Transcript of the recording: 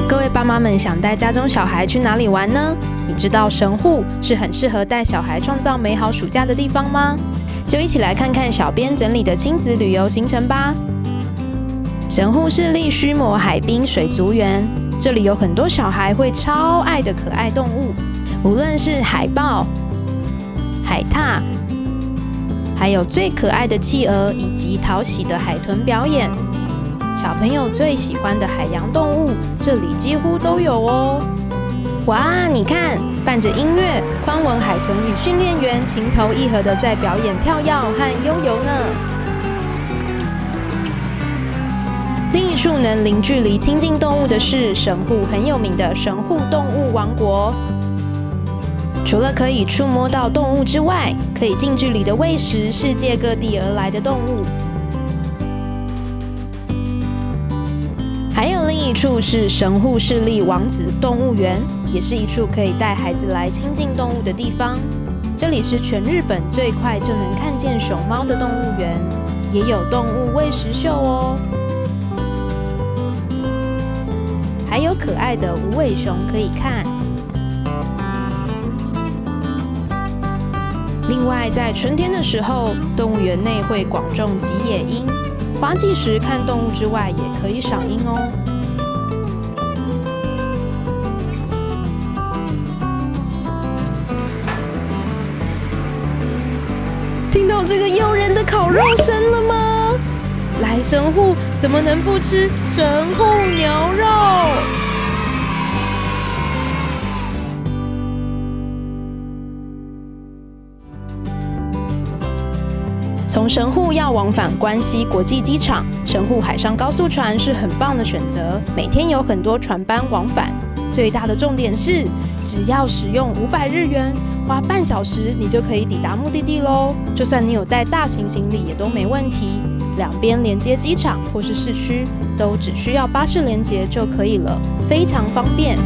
各位爸妈们想带家中小孩去哪里玩呢？你知道神户是很适合带小孩创造美好暑假的地方吗？就一起来看看小编整理的亲子旅游行程吧。神户市立须磨海滨水族园，这里有很多小孩会超爱的可爱动物，无论是海豹、海獭，还有最可爱的企鹅以及讨喜的海豚表演。小朋友最喜欢的海洋动物，这里几乎都有哦。哇，你看，伴着音乐，宽吻海豚与训练员情投意合的在表演跳跃和悠游呢。另一处能零距离亲近动物的是神户很有名的神户动物王国。除了可以触摸到动物之外，可以近距离的喂食世界各地而来的动物。还有另一处是神户市立王子动物园，也是一处可以带孩子来亲近动物的地方。这里是全日本最快就能看见熊猫的动物园，也有动物喂食秀哦。还有可爱的无尾熊可以看。另外，在春天的时候，动物园内会广种吉野樱，花季时看动物之外，也可以赏樱哦。听到这个诱人的烤肉声了吗？来神户怎么能不吃神户牛肉？从神户要往返关西国际机场，神户海上高速船是很棒的选择，每天有很多船班往返。最大的重点是，只要使用500日元，花半小时你就可以抵达目的地咯。就算你有带大型行李也都没问题。两边连接机场或是市区，都只需要巴士连接就可以了，非常方便。